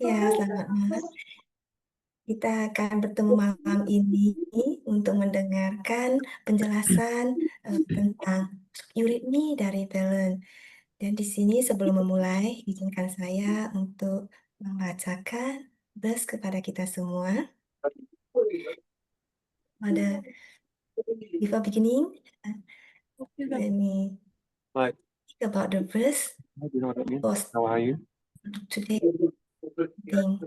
Ya, selamat malam. Kita akan bertemu malam ini untuk mendengarkan penjelasan tentang eurythmy dari Belen. Dan di sini sebelum memulai, izinkan saya untuk membacakan verse kepada kita semua. Before beginning, let me Right. think about the verse Do you know what that means? for How are you? today. Thing.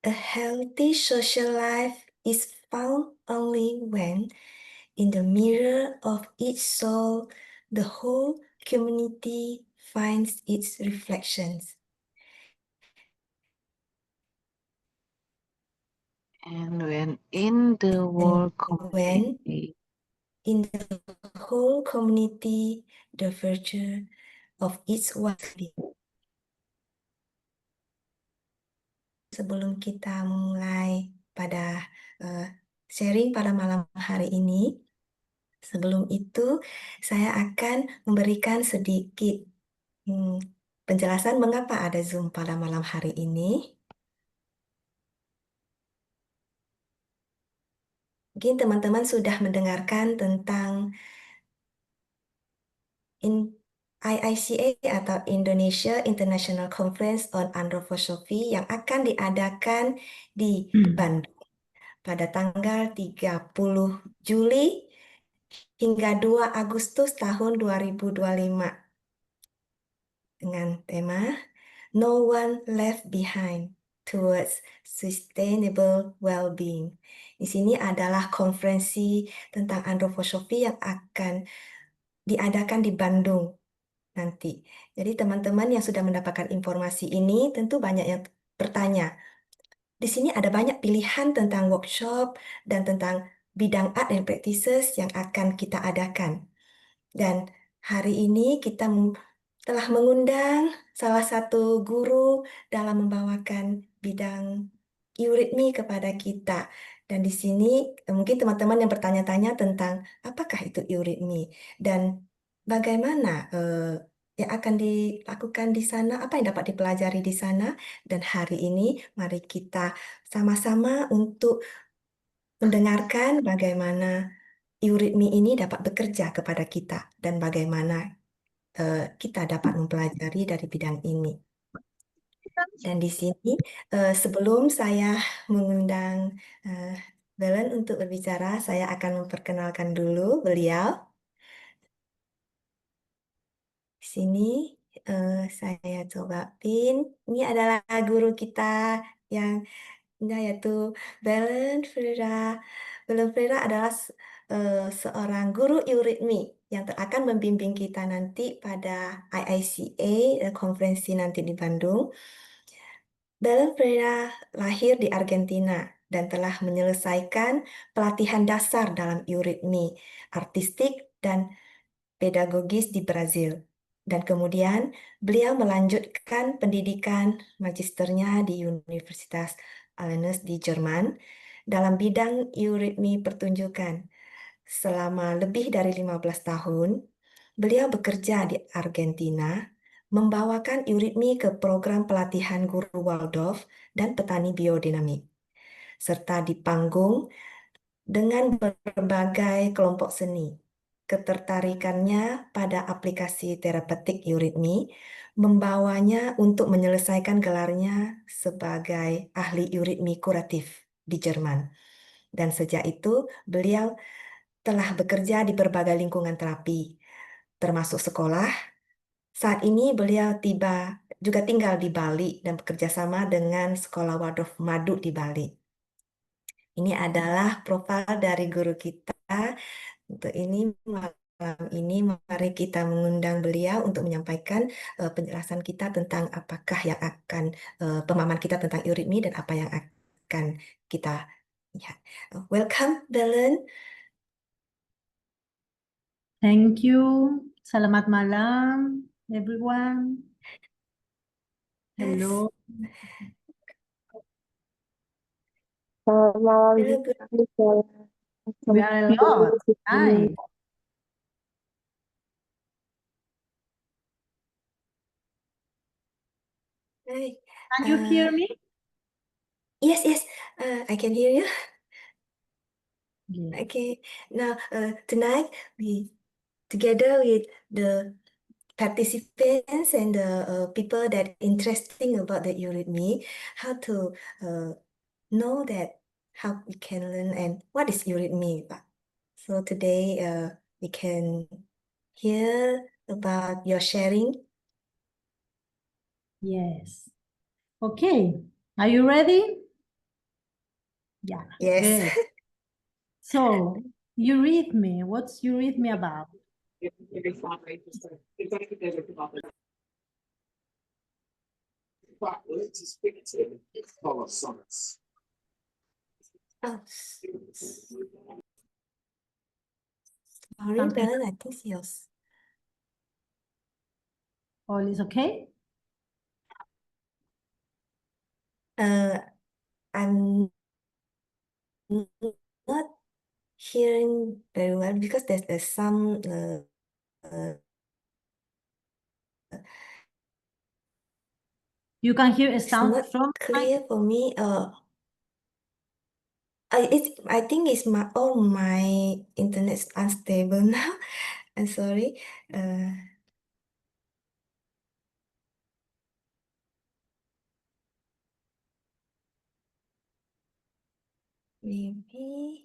A healthy social life is found only when, in the mirror of each soul, the whole community finds its reflections. And when in the whole When community, in the whole community, the virtue of each one. Sebelum kita mulai pada sharing pada malam hari ini, sebelum itu saya akan memberikan sedikit penjelasan mengapa ada Zoom pada malam hari ini. Mungkin teman-teman sudah mendengarkan tentang IICA atau Indonesia International Conference on Anthroposophy yang akan diadakan di Bandung pada tanggal 30 Juli hingga 2 Agustus tahun 2025 dengan tema No One Left Behind Towards Sustainable Well-being. Di sini adalah konferensi tentang antroposofi yang akan diadakan di Bandung nanti. Jadi teman-teman yang sudah mendapatkan informasi ini tentu banyak yang bertanya. Di sini ada banyak pilihan tentang workshop dan tentang bidang art and practices yang akan kita adakan. Dan hari ini kita telah mengundang salah satu guru dalam membawakan bidang eurythmy kepada kita. Dan di sini mungkin teman-teman yang bertanya-tanya tentang apakah itu eurythmy dan bagaimana yang akan dilakukan di sana, apa yang dapat dipelajari di sana. Dan hari ini mari kita sama-sama untuk mendengarkan bagaimana eurythmy ini dapat bekerja kepada kita dan bagaimana kita dapat mempelajari dari bidang ini. Dan di sini sebelum saya mengundang uh, Belen untuk berbicara, saya akan memperkenalkan dulu beliau. Di sini saya coba pin. Ini adalah guru kita yang yaitu Belen Frira. Belen Frira adalah seorang guru eurythmy yang akan membimbing kita nanti pada IICA konferensi nanti di Bandung. Belen Frira lahir di Argentina dan telah menyelesaikan pelatihan dasar dalam eurythmy, artistik dan pedagogis di Brazil. Dan kemudian beliau melanjutkan pendidikan magisternya di Universitas Aarhus di Jerman dalam bidang eurythmy pertunjukan. Selama lebih dari 15 tahun, beliau bekerja di Argentina, membawakan eurythmy ke program pelatihan guru Waldorf dan petani biodinamik, serta di panggung dengan berbagai kelompok seni. Ketertarikannya pada aplikasi terapeutik eurythmy membawanya untuk menyelesaikan gelarnya sebagai ahli eurythmy kuratif di Jerman. Dan sejak itu, beliau telah bekerja di berbagai lingkungan terapi, termasuk sekolah. Saat ini beliau juga tinggal di Bali dan bekerja sama dengan Sekolah Waldorf Madu di Bali. Ini adalah profil dari guru kita. Untuk ini malam ini mari kita mengundang beliau untuk menyampaikan penjelasan kita tentang apakah yang akan pemahaman kita tentang eurythmy dan apa yang akan kita lihat. Welcome, Belen. Thank you. Selamat malam, everyone. Hello. Hello, We are a lot. Hi. Right. Can you hear me? Yes, yes. I can hear you. Yeah. Okay. Now, tonight we together with the participants and the people that interesting about the eurythmy, how to know that how we can learn and what is eurythmy. So today we can hear about your sharing. Yes. Okay. Are you ready? Yeah. Yes. Good. So, eurythmy. What's eurythmy about? Oh, sorry, Something. Belen, I think it's yours. All is okay? I'm not hearing very well because there's some uh, You can hear a it's sound not from clear for me. I think it's my internet's unstable now. I'm sorry. Uh, maybe.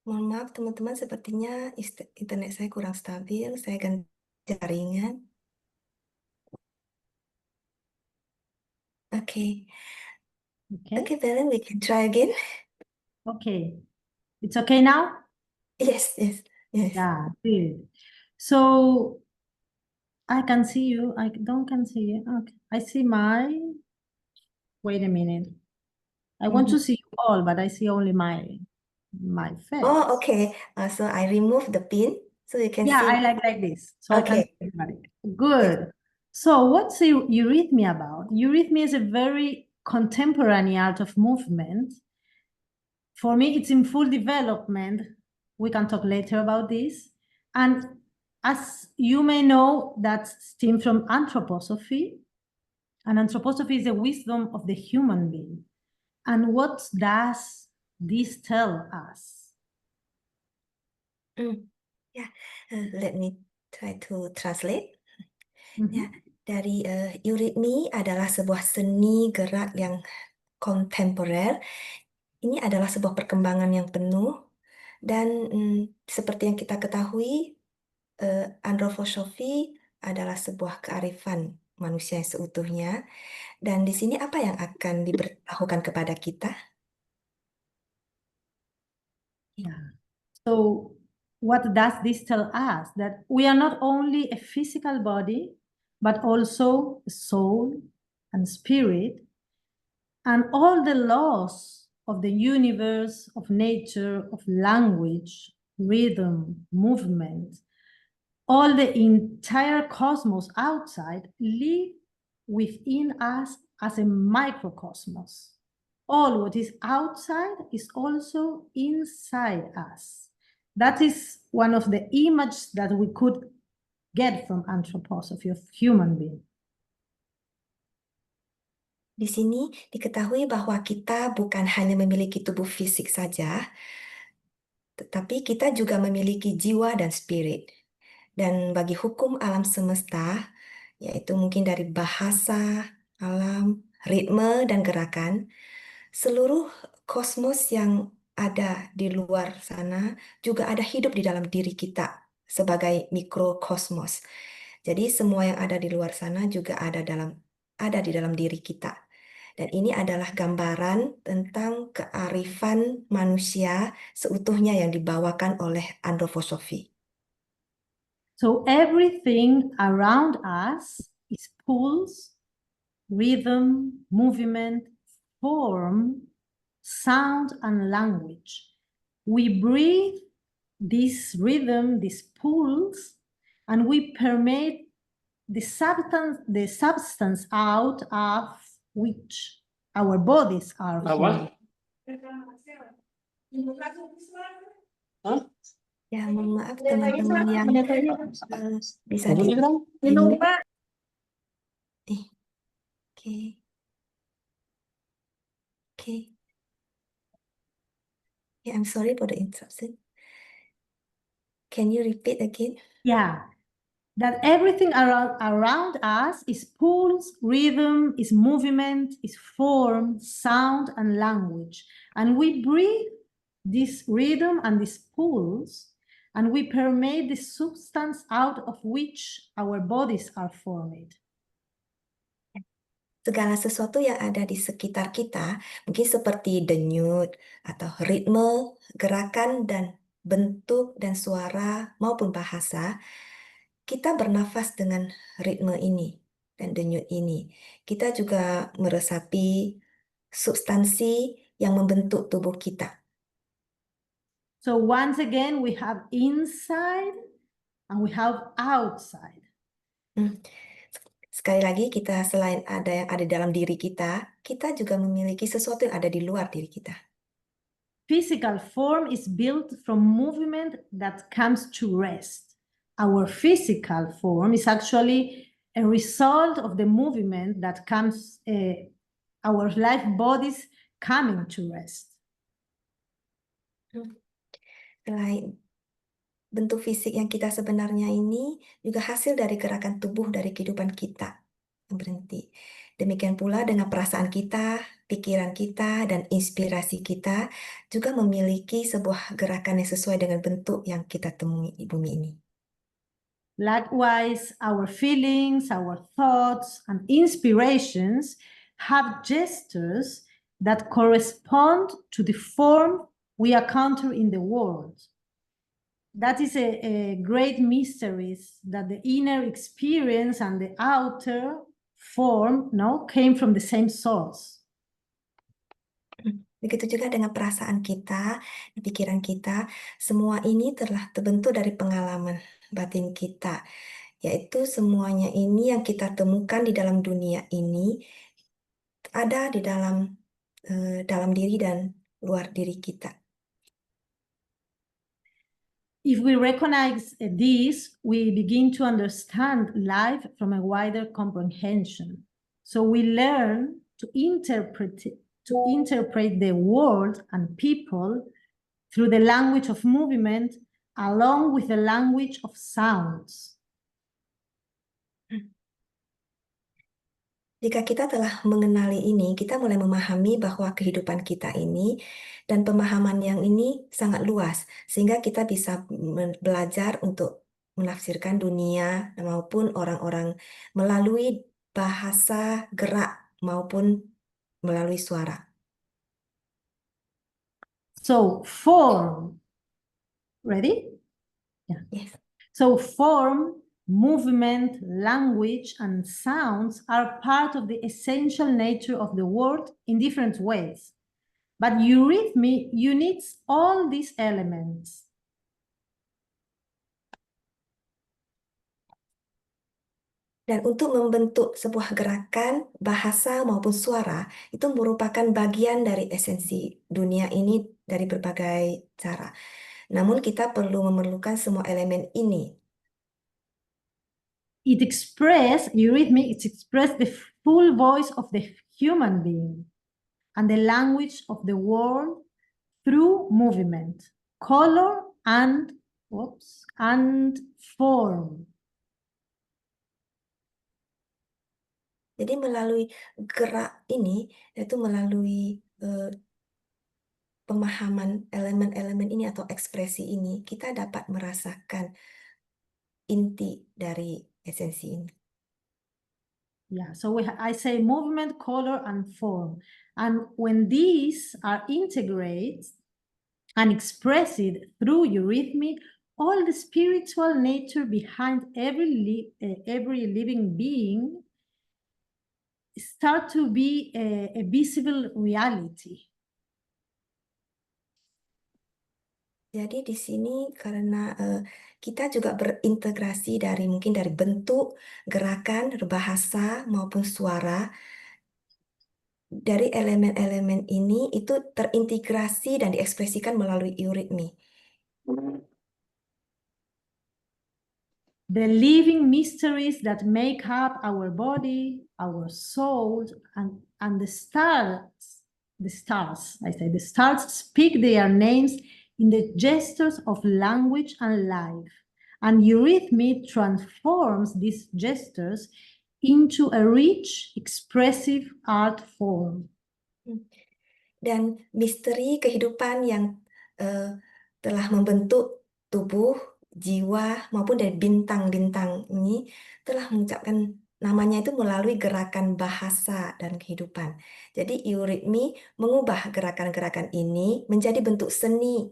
Mohon maaf teman-teman, sepertinya internet saya kurang stabil. Saya ganti jaringan. Okay. Okay. Okay, Belen, we can try again. Okay. It's okay now? Yes, yes, yes. Yeah, good. So I can see you. I don't can see you. Okay. I see my. Wait a minute. I want to see you all, but I see only my face. Oh, okay. So I remove the pin so you can Yeah, see. I like this. So I can Okay. see everybody. Good. So what's eurythmy about? Eurythmy is a very contemporary art of movement. For me, it's in full development. We can talk later about this. And as you may know, that's stemmed from anthroposophy. And anthroposophy is the wisdom of the human being. And what does this tell us? Yeah, let me try to translate. Mhm. Ya, dari eurythmy adalah sebuah seni gerak yang kontemporer. Ini adalah sebuah perkembangan yang penuh dan seperti yang kita ketahui, anthroposophy adalah sebuah kearifan manusia yang seutuhnya. Dan di sini apa yang akan diberitahukan kepada kita? Yeah. So what does this tell us? That we are not only a physical body, but also a soul and spirit, and all the laws of the universe, of nature, of language, rhythm, movement, all the entire cosmos outside live within us as a microcosmos. All what is outside is also inside us. That is one of the images that we could get from anthroposophy of human being. Di sini diketahui bahwa kita bukan hanya memiliki tubuh fisik saja, tetapi kita juga memiliki jiwa dan spirit. Dan bagi hukum alam semesta, yaitu mungkin dari bahasa, alam, ritme, dan gerakan, seluruh kosmos yang ada di luar sana juga ada hidup di dalam diri kita sebagai mikrokosmos. Jadi semua yang ada di luar sana juga ada di dalam diri kita. Dan ini adalah gambaran tentang kearifan manusia seutuhnya yang dibawakan oleh anthroposophy. So everything around us is pulse, rhythm, movement, form, sound, and language. We breathe this rhythm, this pulse, and we permeate the substance out of which our bodies are formed. Ya, mohon maaf teman-teman yang bisa di oke. Oke. Yeah, I'm sorry for the interruption. Can you repeat again? Yeah, that everything around us is pulse, rhythm, is movement, is form, sound, and language. And we breathe this rhythm and this pulse, and we permeate the substance out of which our bodies are formed. Segala sesuatu yang ada di sekitar kita, mungkin seperti denyut atau ritme, gerakan dan bentuk dan suara maupun bahasa, kita bernafas dengan ritme ini dan denyut ini. Kita juga meresapi substansi yang membentuk tubuh kita. So once again, we have inside and we have outside. Sekali lagi, kita selain ada yang ada dalam diri kita juga memiliki sesuatu yang ada di luar diri kita. Physical form is built from movement that comes to rest. Our physical form is actually a result of the movement that comes, our life bodies coming to rest. Selain bentuk fisik yang kita sebenarnya ini juga hasil dari gerakan tubuh dari kehidupan kita yang berhenti. Demikian pula dengan perasaan kita, pikiran kita, dan inspirasi kita juga memiliki sebuah gerakan yang sesuai dengan bentuk yang kita temui di bumi ini. Likewise, our feelings, our thoughts, and inspirations have gestures that correspond to the form we encounter in the world. That is a great mystery, that the inner experience and the outer form came from the same source. Begitu juga dengan perasaan kita, pikiran kita, semua ini telah terbentuk dari pengalaman batin kita, yaitu semuanya ini yang kita temukan di dalam dunia ini ada di dalam diri dan luar diri kita. If we recognize this, we begin to understand life from a wider comprehension. So we learn to interpret the world and people through the language of movement along with the language of sounds. Jika kita telah mengenali ini, kita mulai memahami bahwa kehidupan kita ini dan pemahaman yang ini sangat luas, sehingga kita bisa belajar untuk menafsirkan dunia maupun orang-orang melalui bahasa, gerak, maupun melalui suara. So form, ready? Yeah. Yes. So form, movement, language, and sounds are part of the essential nature of the world in different ways. But eurythmy unites all these elements. Dan untuk membentuk sebuah gerakan, bahasa maupun suara, itu merupakan bagian dari esensi dunia ini dari berbagai cara. Namun kita perlu memerlukan semua elemen ini. Eurythmy express the full voice of the human being and the language of the world through movement, color, and form. Jadi melalui gerak ini, yaitu melalui pemahaman elemen-elemen ini atau ekspresi ini, kita dapat merasakan inti dari esensi ini. Yeah, so I say movement, color, and form. And when these are integrated and expressed through eurythmy, all the spiritual nature behind every living being start to be a visible reality. Jadi di sini karena kita juga berintegrasi mungkin dari bentuk, gerakan, bahasa maupun suara. dari elemen-elemen ini itu terintegrasi dan diekspresikan melalui eurythmy. The living mysteries that make up our body, our soul, and the stars, I say, the stars speak their names in the gestures of language and life. And eurythmy transforms these gestures into a rich, expressive art form. Dan misteri kehidupan yang telah membentuk tubuh, jiwa, maupun dari bintang-bintang ini telah mengucapkan namanya itu melalui gerakan bahasa dan kehidupan. Jadi eurythmy mengubah gerakan-gerakan ini menjadi bentuk seni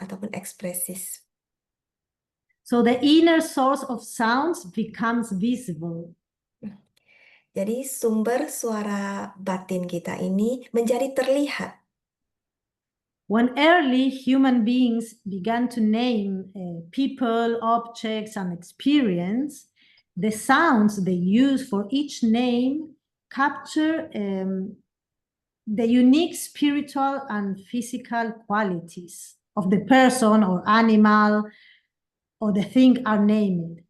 ataupun ekspresis. So the inner source of sounds becomes visible. Jadi sumber suara batin kita ini menjadi terlihat. When early human beings began to name people, objects, and experience, the sounds they use for each name capture the unique spiritual and physical qualities of the person or animal or the thing are named.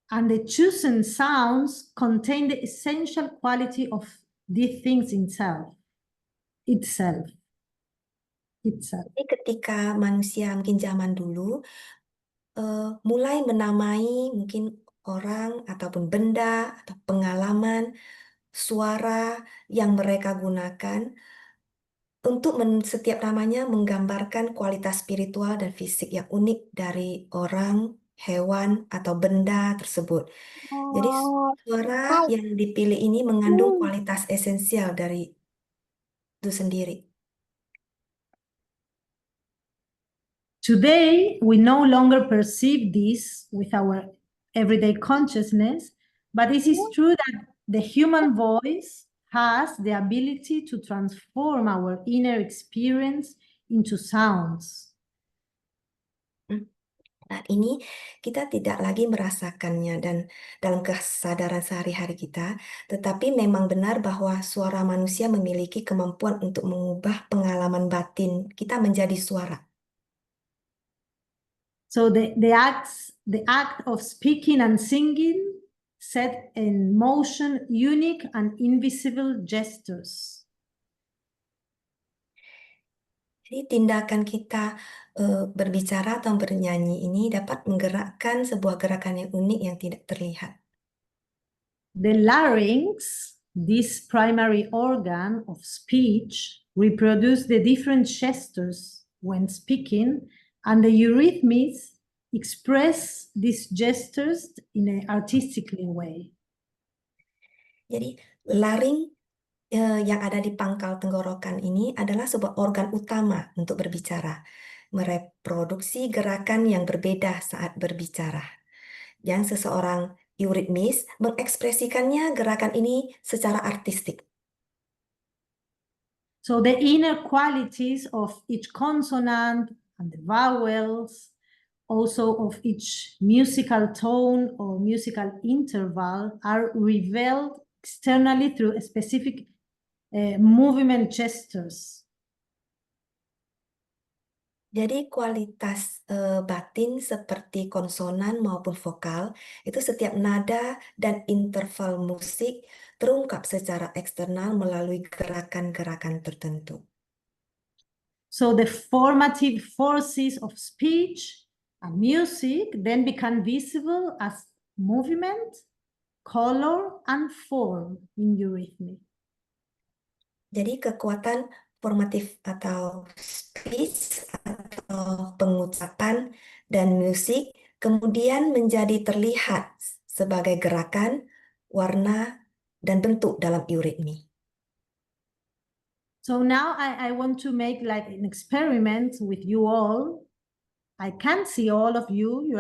And the chosen sounds contain the essential quality of these things itself. Jadi ketika manusia mungkin zaman dulu mulai menamai mungkin orang ataupun benda atau pengalaman, suara yang mereka gunakan untuk setiap namanya menggambarkan kualitas spiritual dan fisik yang unik dari orang, hewan, atau benda tersebut. Jadi suara yang dipilih ini mengandung kualitas esensial dari itu sendiri. Today, we no longer perceive this with our everyday consciousness, but it is true that the human voice has the ability to transform our inner experience into sounds. Nah, ini kita tidak lagi merasakannya dan dalam kesadaran sehari-hari kita, tetapi memang benar bahwa suara manusia memiliki kemampuan untuk mengubah pengalaman batin kita menjadi suara. So the act of speaking and singing set in motion unique and invisible gestures. Jadi tindakan kita berbicara atau bernyanyi ini dapat menggerakkan sebuah gerakan yang unik yang tidak terlihat. The larynx, this primary organ of speech, reproduce the different gestures when speaking, and the eurythmies express these gestures in an artistically way. Jadi laring yang ada di pangkal tenggorokan ini adalah sebuah organ utama untuk berbicara, mereproduksi gerakan yang berbeda saat berbicara. Yang seseorang eurythmis mengekspresikannya gerakan ini secara artistik. So the inner qualities of each consonant and the vowels, also of each musical tone or musical interval, are revealed externally through a specific movement gestures. Jadi kualitas batin seperti konsonan maupun vokal, itu setiap nada dan interval musik terungkap secara eksternal melalui gerakan-gerakan tertentu. So the formative forces of speech and music then become visible as movement, color, and form in eurythmy. Jadi kekuatan formatif atau speech atau pengucapan dan musik kemudian menjadi terlihat sebagai gerakan, warna, dan bentuk dalam eurythmy. So now I want to make like an experiment with you all. I can't see all of you,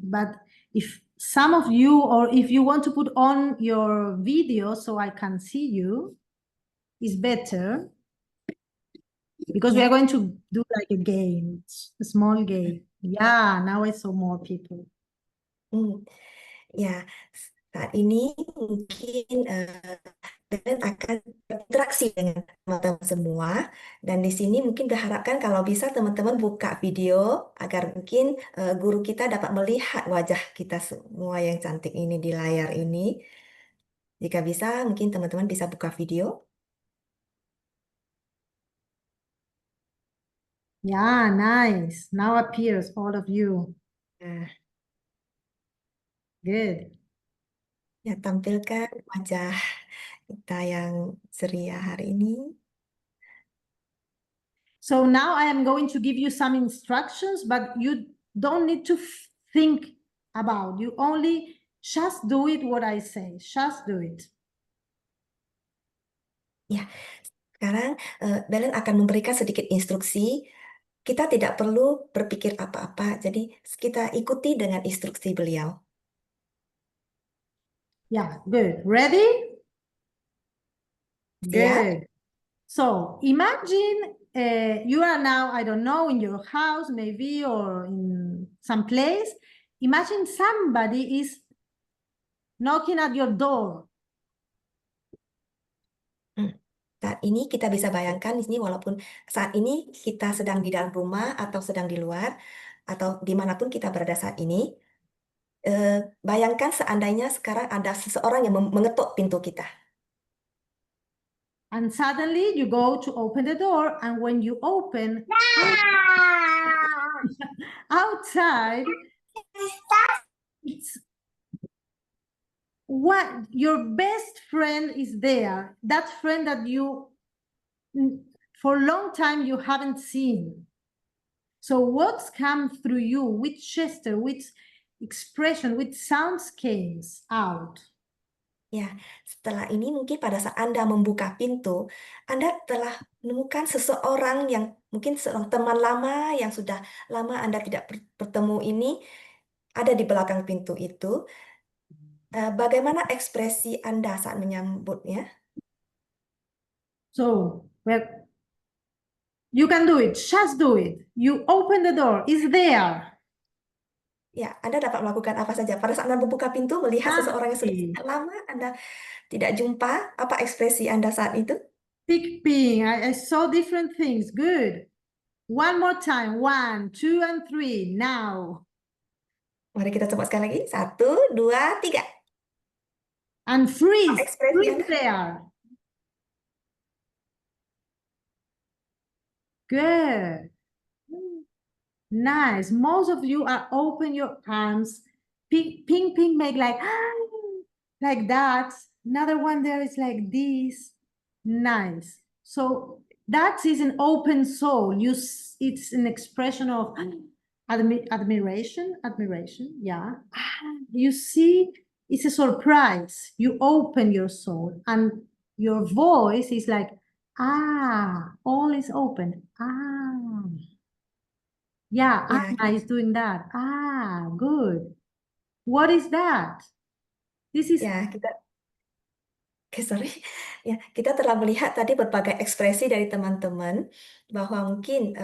but if some of you, or if you want to put on your video so I can see you, is better. Because we are going to do like a game, a small game. Yeah, now I saw more people. Ya, Saat ini mungkin Belen akan berinteraksi dengan teman-teman semua. Dan di sini mungkin diharapkan kalau bisa teman-teman buka video agar mungkin guru kita dapat melihat wajah kita semua yang cantik ini di layar ini. Jika bisa, mungkin teman-teman bisa buka video. Yeah, nice. Now appears all of you. Nah, Good. ya tampilkan wajah kita yang ceria hari ini. So now I am going to give you some instructions, but you don't need to think about. You only just do it what I say. Just do it. Ya, sekarang Belen akan memberikan sedikit instruksi. Kita tidak perlu berpikir apa-apa, jadi kita ikuti dengan instruksi beliau. Yeah, good. Ready? Siap? Good. So imagine you are now, I don't know, in your house maybe or in some place. Imagine somebody is knocking at your door. Saat ini kita bisa bayangkan di sini walaupun saat ini kita sedang di dalam rumah atau sedang di luar atau dimanapun kita berada saat ini, bayangkan seandainya sekarang ada seseorang yang mengetuk pintu kita. And suddenly you go to open the door, and when you open, outside, it's what your best friend is there. That friend that you, for a long time, you haven't seen. So what's come through you? Which gesture, which expression, which sounds came out? Ya, setelah ini mungkin pada saat Anda membuka pintu, Anda telah menemukan seseorang yang mungkin seorang teman lama yang sudah lama Anda tidak bertemu ini ada di belakang pintu itu. Bagaimana ekspresi Anda saat menyambutnya? So, well, you can do it. Just do it. You open the door. It's there. Ya, Anda dapat melakukan apa saja. Pada saat Anda membuka pintu, melihat seseorang yang sudah Happy. sangat lama Anda tidak jumpa, apa ekspresi Anda saat itu? Ping. I saw different things. Good. One more time. 1, 2, and 3. Now. Mari kita coba sekali lagi. 1, 2, 3. And freeze. Apa ekspresi Freeze Anda? there. Good. Nice. Most of you are open your arms. Ping, make like that. Another one there is like this. Nice. So that is an open soul. It's an expression of admiration. Yeah. You see, it's a surprise. You open your soul, and your voice is like, all is open. Yeah, Ya, Anna is doing that. Good. What is that? This is ya kita sorry. Ya, kita telah melihat tadi berbagai ekspresi dari teman-teman bahwa mungkin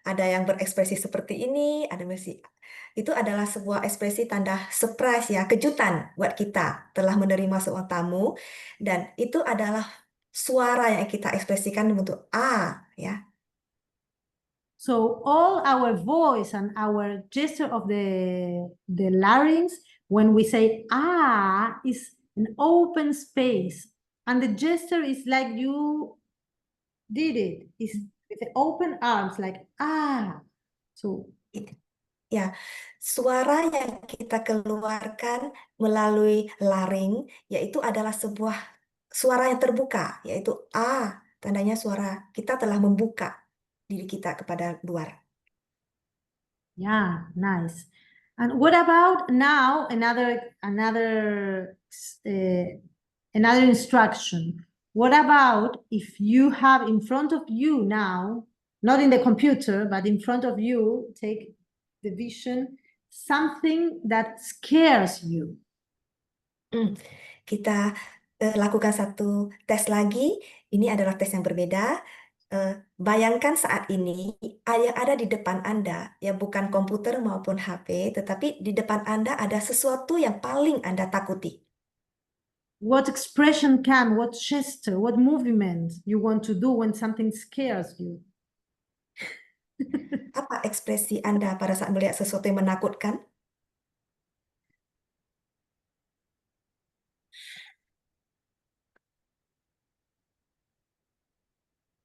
ada yang berekspresi seperti ini, ada masih itu adalah sebuah ekspresi tanda surprise ya, kejutan buat kita telah menerima seorang tamu dan itu adalah suara yang kita ekspresikan bentuk ya. so all our voice and our gesture of the larynx when we say is an open space, and the gesture is like you did it. It's with the open arms, like So Ya, suara yang kita keluarkan melalui laring yaitu adalah sebuah suara yang terbuka, yaitu tandanya suara kita telah membuka diri kita kepada luar. yeah, nice. And what about now another instruction? What about if you have in front of you now, not in the computer, but in front of you, take the vision, something that scares you. Kita lakukan satu tes lagi. Ini adalah tes yang berbeda. Bayangkan saat ini yang ada di depan Anda, ya bukan komputer maupun HP, tetapi di depan Anda ada sesuatu yang paling Anda takuti. what expression can, what gesture, what movement you want to do when something scares you. Apa ekspresi Anda pada saat melihat sesuatu yang menakutkan?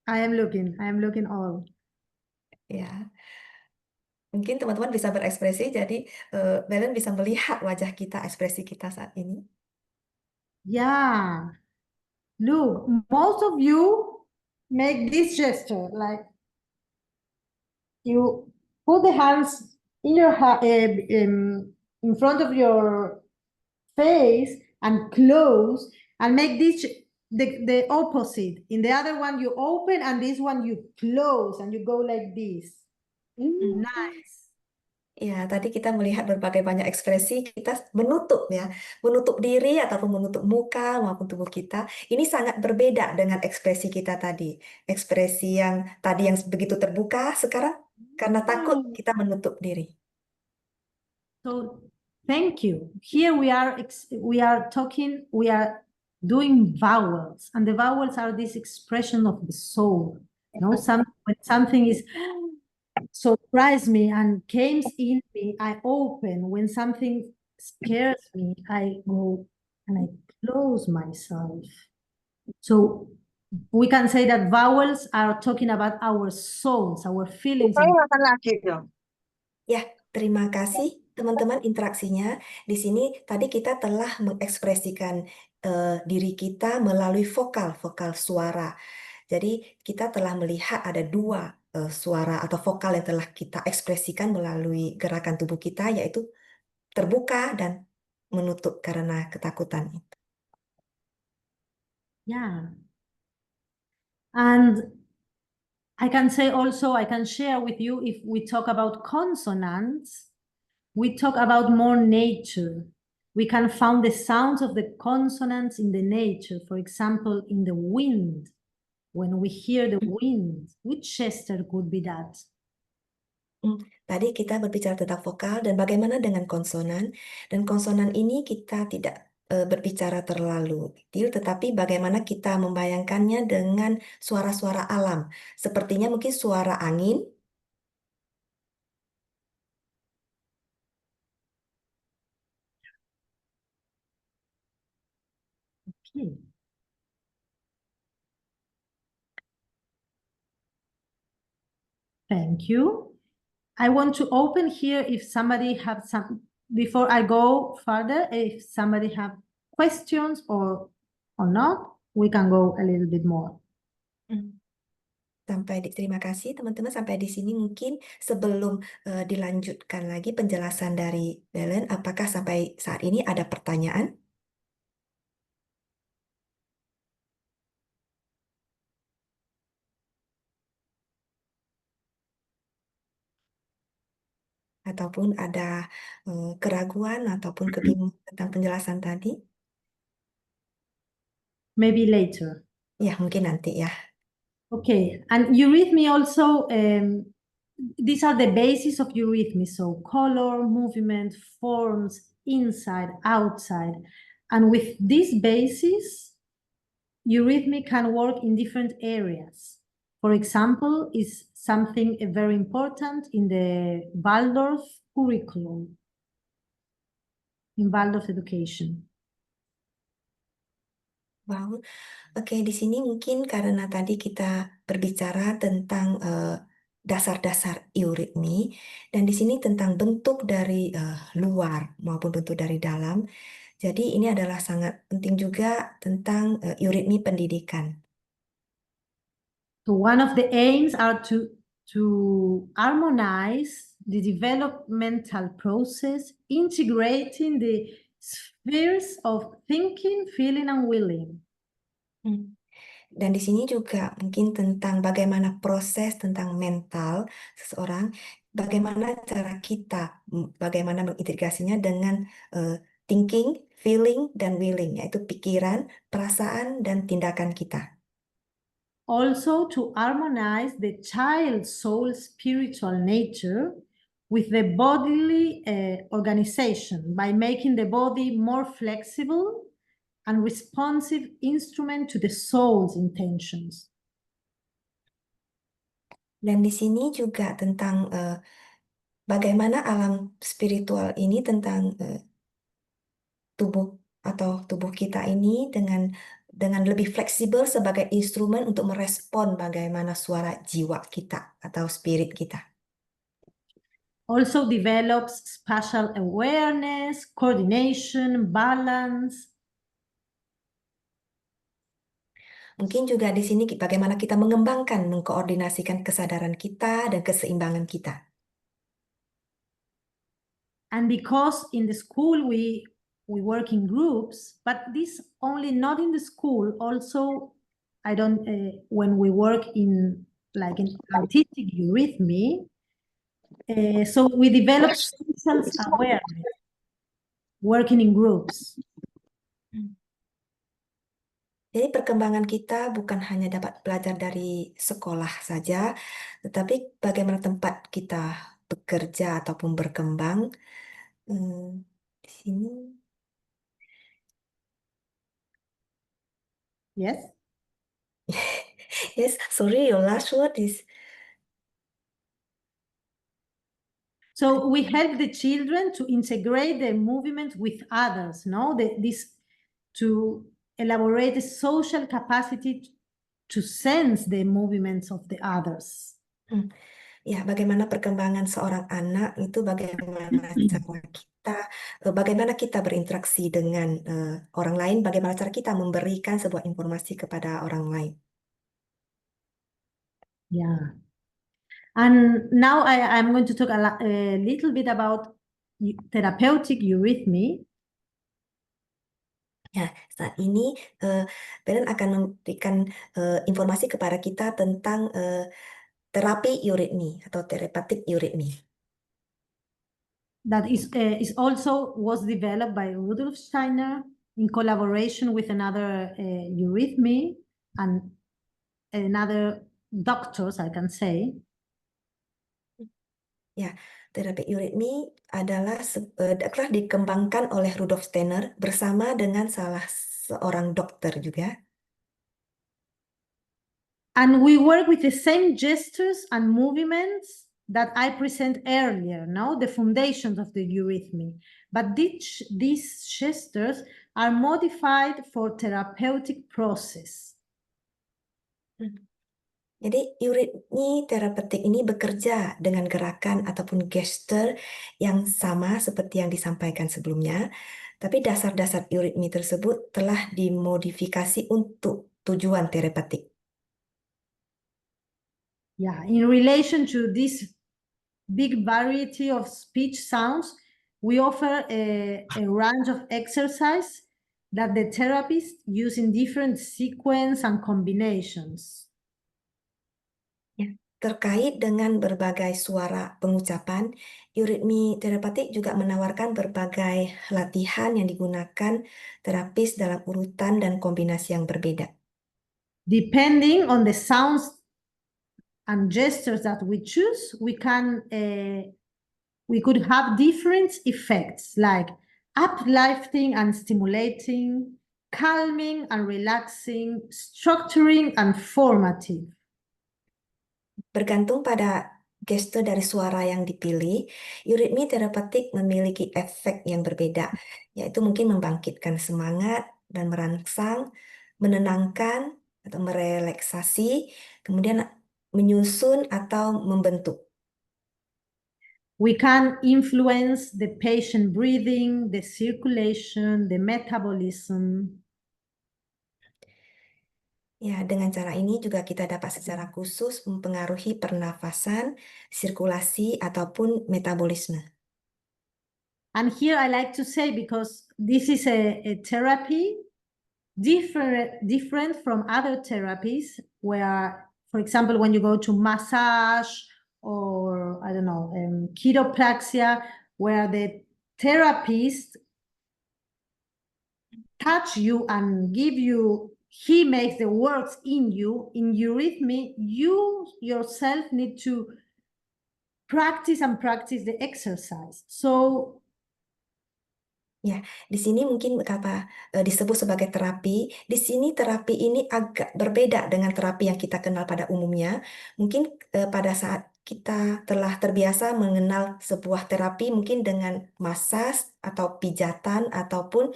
I am looking all. Ya, mungkin teman-teman bisa berekspresi, jadi Belen bisa melihat wajah kita, ekspresi kita saat ini. Yeah. Look, most of you make this gesture, like you put the hands in your in front of your face and close, and make this the opposite. In the other one you open, and this one you close, and you go like this. Nice. Ya, tadi kita melihat berbagai banyak ekspresi, kita menutup ya, menutup diri ataupun menutup muka maupun tubuh kita. Ini sangat berbeda dengan ekspresi kita tadi. Ekspresi yang tadi yang begitu terbuka, sekarang karena takut kita menutup diri. So thank you. Here we are talking, we are doing vowels, and the vowels are this expression of the soul. You know, when something is surprised me and came in me, I open. When something scares me, I go and I close myself. So we can say that vowels are talking about our souls, our feelings. Ya, terima kasih teman-teman interaksinya. Di sini tadi kita telah mengekspresikan diri kita melalui vokal suara. Jadi kita telah melihat ada dua suara atau vokal yang telah kita ekspresikan melalui gerakan tubuh kita, yaitu terbuka dan menutup karena ketakutan. Yeah. And I can say also, I can share with you, if we talk about consonants, we talk about more nature. We can find the sounds of the consonants in the nature. For example, in the wind, when we hear the wind, which gesture could be that? Tadi kita berbicara tentang vokal dan bagaimana dengan konsonan. Dan konsonan ini kita tidak berbicara terlalu detail, tetapi bagaimana kita membayangkannya dengan suara-suara alam. Sepertinya mungkin suara angin, Okay. Thank you. I want to open here if somebody have some, before I go further, if somebody have questions or not, we can go a little bit more. Terima kasih teman-teman, sampai di sini mungkin sebelum dilanjutkan lagi penjelasan dari Belen, apakah sampai saat ini ada pertanyaan? Ataupun ada keraguan ataupun kebingungan tentang penjelasan tadi? Maybe later. Ya, mungkin nanti ya. Okay, and eurythmy also, these are the basis of eurythmy. So color, movement, forms, inside, outside. And with this basis, eurythmy can work in different areas. For example, is something very important in the Waldorf curriculum, in Waldorf education. Wow. Oke, di sini mungkin karena tadi kita berbicara tentang dasar-dasar euritmi, dan di sini tentang bentuk dari luar maupun bentuk dari dalam. Jadi ini adalah sangat penting juga tentang euritmi pendidikan. So one of the aims are to harmonize the developmental process, integrating the spheres of thinking, feeling, and willing. Dan di sini juga mungkin tentang bagaimana proses tentang mental seseorang, bagaimana cara kita, bagaimana mengintegrasinya dengan thinking, feeling, dan willing, yaitu pikiran, perasaan, dan tindakan kita. Also to harmonize the child's soul spiritual nature with the bodily organization by making the body more flexible and responsive instrument to the soul's intentions. Dan di sini juga tentang bagaimana alam spiritual ini tentang tubuh atau tubuh kita ini dengan lebih fleksibel sebagai instrumen untuk merespon bagaimana suara jiwa kita atau spirit kita. Also develops spatial awareness, coordination, balance. Mungkin juga di sini bagaimana kita mengembangkan, mengkoordinasikan kesadaran kita dan keseimbangan kita. And because in the school we work in groups, but this only not in the school, also when we work in like in artistic eurythmy, so we develop social awareness, working in groups. Jadi perkembangan kita bukan hanya dapat belajar dari sekolah saja, tetapi bagaimana tempat kita bekerja ataupun berkembang. Di sini. Yes. Yes, sorry, your last word is. So we help the children to integrate their movement with others, no? To elaborate a social capacity to sense the movements of the others. Ya, bagaimana perkembangan seorang anak itu bagaimana kita berinteraksi dengan orang lain, bagaimana cara kita memberikan sebuah informasi kepada orang lain. Yeah. And now I'm going to talk a little bit about therapeutic eurythmy. Ya, saat ini Belen akan memberikan informasi kepada kita tentang terapi eurythmy atau therapeutic eurythmy. That is also was developed by Rudolf Steiner in collaboration with another eurythmy and another doctors, I can say. Ya, terapi eurythmy telah dikembangkan oleh Rudolf Steiner bersama dengan salah seorang dokter juga. And we work with the same gestures and movements that I present earlier, no? The foundations of the eurythmy. But these gestures are modified for therapeutic process. Jadi eurythmy terapeutik ini bekerja dengan gerakan ataupun gestur yang sama seperti yang disampaikan sebelumnya, tapi dasar-dasar eurythmy tersebut telah dimodifikasi untuk tujuan terapeutik. Yeah, in relation to this big variety of speech sounds, we offer a range of exercise that the therapist use in different sequence and combinations. Terkait dengan berbagai suara pengucapan, eurythmy terapeutik juga menawarkan berbagai latihan yang digunakan terapis dalam urutan dan kombinasi yang berbeda. Depending on the sounds and gestures that we choose, we could have different effects like uplifting and stimulating, calming and relaxing, structuring and formative. Bergantung pada gestur dari suara yang dipilih, eurythmy terapeutik memiliki efek yang berbeda, yaitu mungkin membangkitkan semangat dan merangsang, menenangkan atau merelaksasi, kemudian menyusun atau membentuk. We can influence the patient breathing, the circulation, the metabolism. Ya, dengan cara ini juga kita dapat secara khusus mempengaruhi pernafasan, sirkulasi, ataupun metabolisme. And here I like to say, because this is a therapy different from other therapies where, for example, when you go to massage or, I don't know, chiropraxia, where the therapist touch you and give you, he makes the words in you. In eurythmy, you yourself need to practice the exercise. So Ya, di sini mungkin disebut sebagai terapi. Di sini terapi ini agak berbeda dengan terapi yang kita kenal pada umumnya. Mungkin pada saat kita telah terbiasa mengenal sebuah terapi mungkin dengan massage atau pijatan ataupun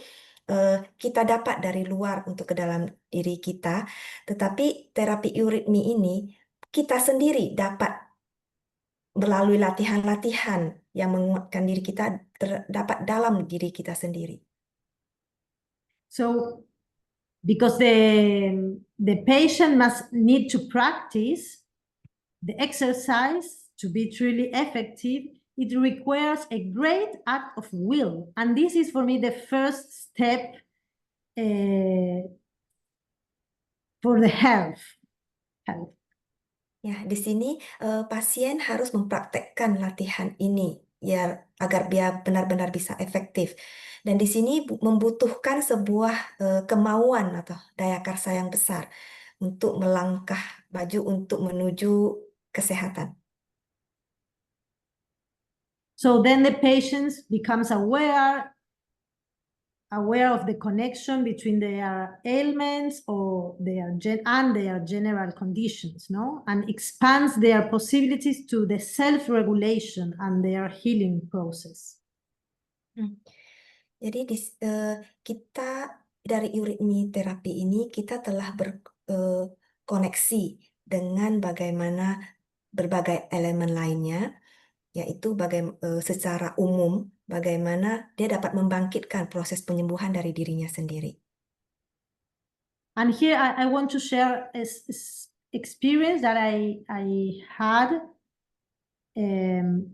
kita dapat dari luar untuk ke dalam diri kita. Tetapi terapi eurythmy ini kita sendiri dapat melalui latihan-latihan yang menguatkan diri kita terdapat dalam diri kita sendiri. So, because the patient must need to practice the exercise to be truly effective, it requires a great act of will. And this is for me the first step for the health. Ya, di sini pasien harus mempraktekkan latihan ini ya agar dia benar-benar bisa efektif. Dan di sini membutuhkan sebuah kemauan atau daya karsa yang besar untuk melangkah maju untuk menuju kesehatan. So then the patients becomes aware of the connection between their ailments or their general conditions, no? And expands their possibilities to the self-regulation and their healing process. Jadi kita dari eurythmy terapi ini kita telah berkoneksi dengan bagaimana berbagai elemen lainnya, yaitu secara umum bagaimana dia dapat membangkitkan proses penyembuhan dari dirinya sendiri. And here I want to share a experience that I had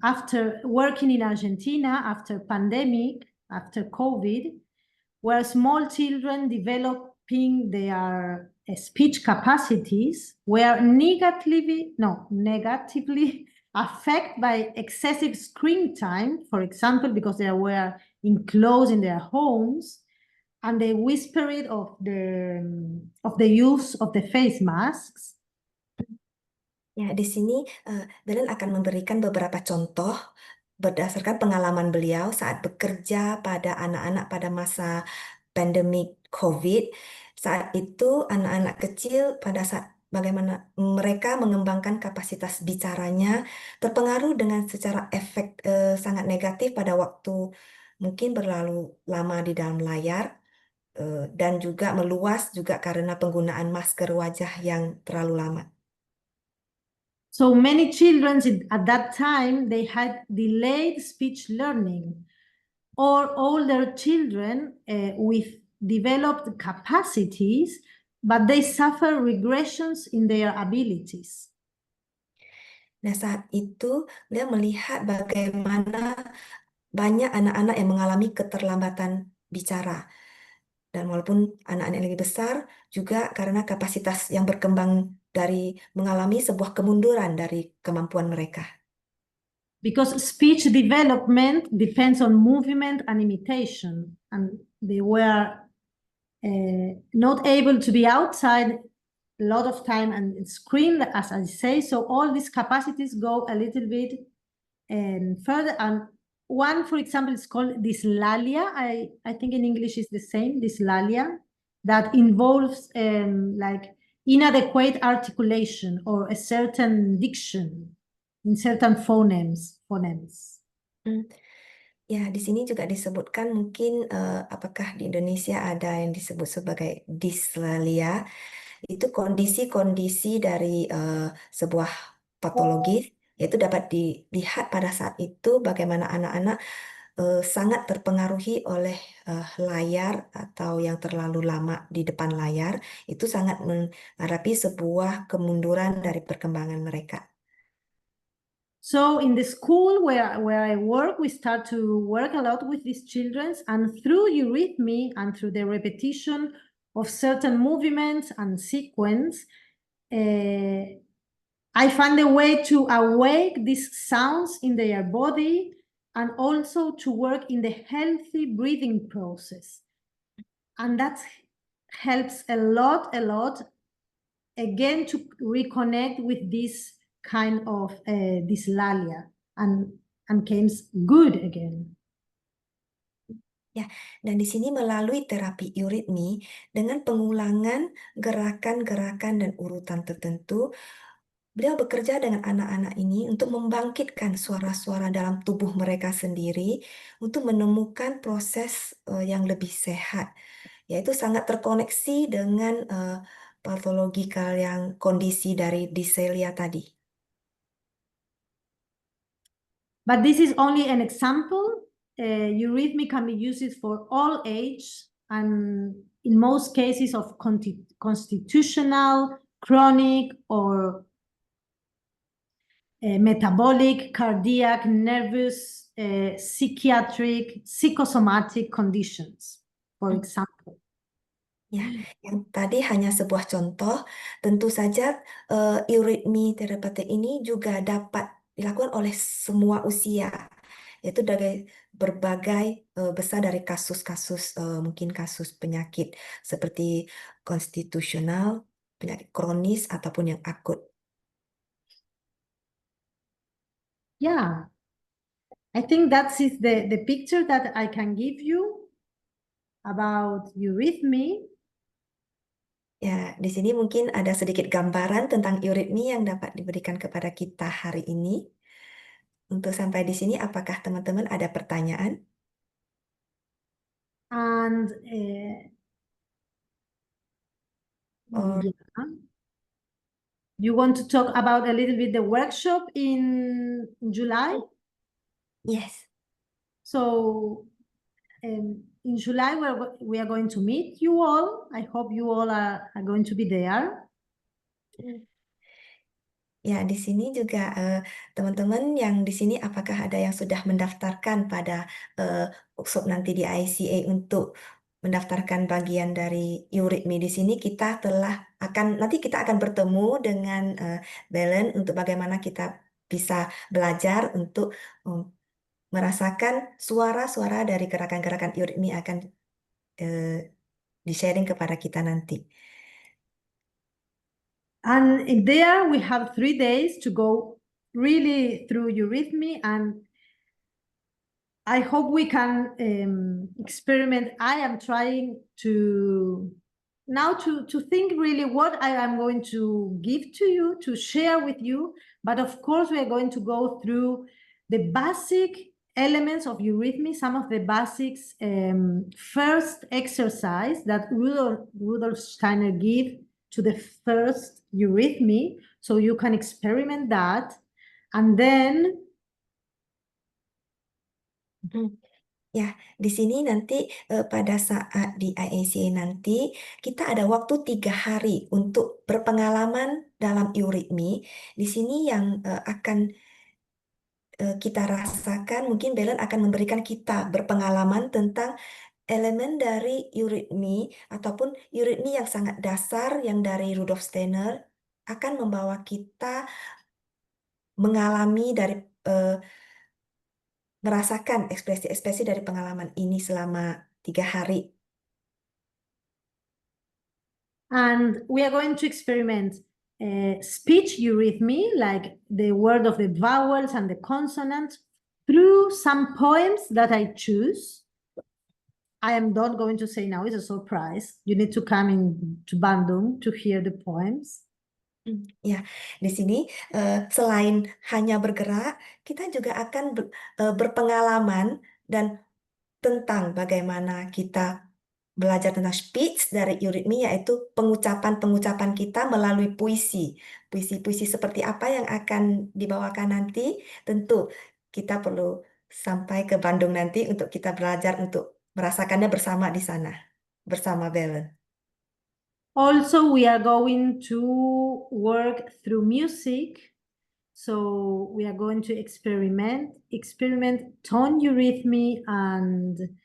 after working in Argentina, after pandemic, after COVID, where small children developing their speech capacities were negatively affected by excessive screen time, for example, because they were enclosed in their homes, and they whispered of the use of the face masks. Ya, di sini Belen akan memberikan beberapa contoh berdasarkan pengalaman beliau saat bekerja pada anak-anak pada masa pandemik COVID. Saat itu anak-anak kecil pada saat bagaimana mereka mengembangkan kapasitas bicaranya terpengaruh dengan secara efek sangat negatif pada waktu mungkin berlalu lama di dalam layar dan juga meluas juga karena penggunaan masker wajah yang terlalu lama. So many children at that time, they had delayed speech learning, or older children with developed capacities, but they suffer regressions in their abilities. Nah, saat itu dia melihat bagaimana banyak anak-anak yang mengalami keterlambatan bicara. Dan walaupun anak-anak yang lebih besar, juga karena kapasitas yang berkembang dari mengalami sebuah kemunduran dari kemampuan mereka. Because speech development depends on movement and imitation, and they were not able to be outside a lot of time and screen, as I say, so all these capacities go a little bit further. And one, for example, is called dyslalia. I think in English is the same, dyslalia, that involves like inadequate articulation or a certain diction in certain phonemes. Ya, di sini juga disebutkan mungkin apakah di Indonesia ada yang disebut sebagai dyslalia. Itu kondisi-kondisi dari sebuah patologis, yaitu dapat dilihat pada saat itu bagaimana anak-anak sangat terpengaruhi oleh layar atau yang terlalu lama di depan layar, itu sangat menghadapi sebuah kemunduran dari perkembangan mereka. So in the school where I work, we start to work a lot with these children, and through eurythmy and through the repetition of certain movements and sequence, I find a way to awake these sounds in their body and also to work in the healthy breathing process. And that helps a lot, again, to reconnect with this kind of dyslalia and comes good again. Ya, dan di sini melalui terapi eurythmy dengan pengulangan gerakan-gerakan dan urutan tertentu, beliau bekerja dengan anak-anak ini untuk membangkitkan suara-suara dalam tubuh mereka sendiri untuk menemukan proses yang lebih sehat, yaitu sangat terkoneksi dengan patologikal yang kondisi dari dyselia tadi. But this is only an example. Eurythmy can be used for all age and in most cases of constitutional, chronic, or metabolic, cardiac, nervous, psychiatric, psychosomatic conditions, for example. Ya, yang tadi hanya sebuah contoh. Tentu saja eurythmy terapeutik ini juga dapat dilakukan oleh semua usia, yaitu dari berbagai besar dari kasus-kasus mungkin kasus penyakit seperti konstitusional, penyakit kronis ataupun yang akut. Yeah, I think that's is the picture that I can give you about eurythmy. Ya, di sini mungkin ada sedikit gambaran tentang eurythmy yang dapat diberikan kepada kita hari ini. Untuk sampai di sini, apakah teman-teman ada pertanyaan? And Or yeah. You want to talk about a little bit the workshop in July? yes. So in July, we are going to meet you all. I hope you all are going to be there. Ya, di sini juga teman-teman yang di sini apakah ada yang sudah mendaftarkan pada workshop nanti di ICA untuk mendaftarkan bagian dari eurythmy di sini kita telah nanti kita akan bertemu dengan Belen untuk bagaimana kita bisa belajar untuk merasakan suara-suara dari gerakan-gerakan eurythmy akan di-sharing kepada kita nanti. And in there, we have 3 days to go really through eurythmy, and I hope we can experiment. I am trying to now to think really what I am going to give to you, to share with you. But of course, we are going to go through the basic elements of eurythmy, some of the basics. First exercise that Rudolf Steiner gave to the first eurythmy, so you can experiment that, and then Ya, di sini nanti pada saat di IACA nanti kita ada waktu 3 hari untuk berpengalaman dalam eurythmy. Di sini yang akan kita rasakan, mungkin Belen akan memberikan kita berpengalaman tentang elemen dari eurythmy ataupun eurythmy yang sangat dasar yang dari Rudolf Steiner akan membawa kita mengalami dari merasakan ekspresi-ekspresi dari pengalaman ini selama 3 hari. And we are going to experiment speech eurythmy, like the word of the vowels and the consonants, through some poems that I choose. I am not going to say now, it's a surprise. You need to come in to Bandung to hear the poems. Ya, di sini selain hanya bergerak, kita juga akan berpengalaman dan tentang bagaimana kita belajar tentang speech dari eurythmy, yaitu pengucapan-pengucapan kita melalui puisi. Puisi-puisi seperti apa yang akan dibawakan nanti, tentu kita perlu sampai ke Bandung nanti untuk kita belajar untuk merasakannya bersama di sana, bersama Belen. Also, we are going to work through music. So we are going to experiment tone eurythmy and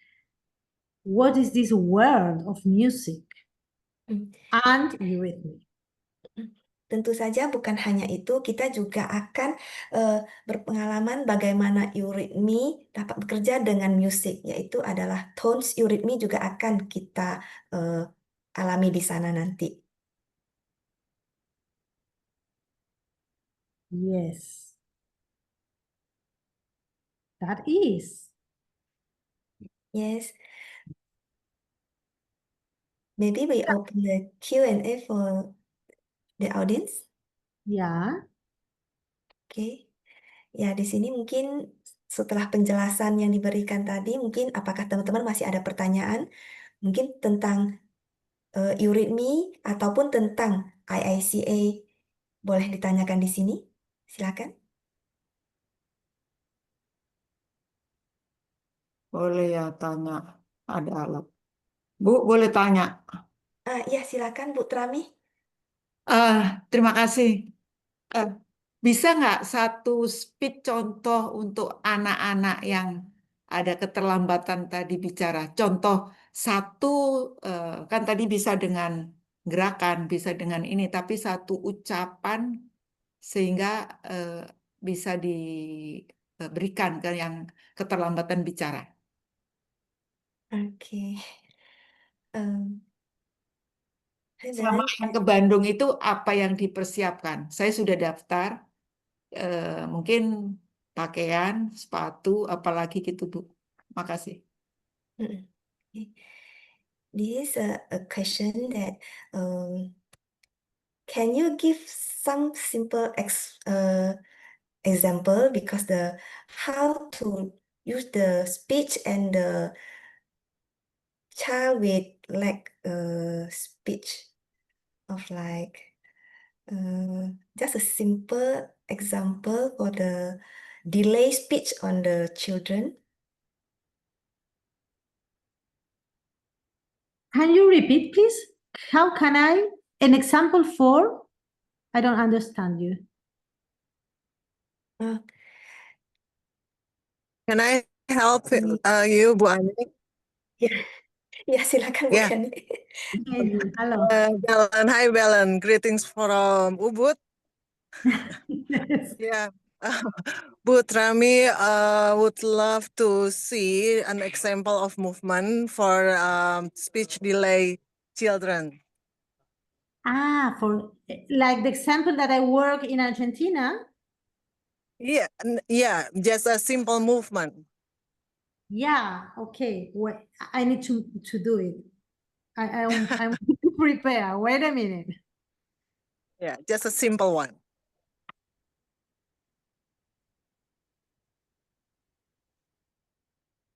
what is this world of music and eurythmy. Tentu saja bukan hanya itu, kita juga akan berpengalaman bagaimana eurythmy dapat bekerja dengan musik, yaitu adalah tones eurythmy juga akan kita alami di sana nanti. Yes, that is. Yes, maybe we open the Q&A for the audience. Ya, Oke. Ya, di sini mungkin setelah penjelasan yang diberikan tadi, mungkin apakah teman-teman masih ada pertanyaan? Mungkin tentang you read me ataupun tentang IICA boleh ditanyakan di sini. Silakan. Boleh ya tanya. Ada alat. Bu, boleh tanya. Ya, silakan Bu Trami. Terima kasih. Eh, Bisa nggak satu speed contoh untuk anak-anak yang ada keterlambatan tadi bicara? Contoh satu, kan tadi bisa dengan gerakan, bisa dengan ini, tapi satu ucapan sehingga eh, bisa diberikan ke yang keterlambatan bicara. Oke. Em, Sama yang ke Bandung itu apa yang dipersiapkan? Saya sudah daftar, mungkin pakaian, sepatu, apalagi gitu, Bu. Makasih. Mm-mm. Okay. This is a question that can you give some simple example because the how to use the speech and the child with like speech of like just a simple example for the delay speech on the children. can you repeat, please? How can I, an example for? I don't understand you. Uh, Can I help Mm. you, Bu Ani? Ya, ya silakan Bu Ya. Gani. Halo. Belen, hi Belen, greetings from Ubud. Yes. Yeah. Bu Trami would love to see an example of movement for speech delay children. For like the example that I work in Argentina. Yeah, just a simple movement. Yeah, okay. Wait, I need to do it. I'm prepare. Wait a minute. Yeah, just a simple one.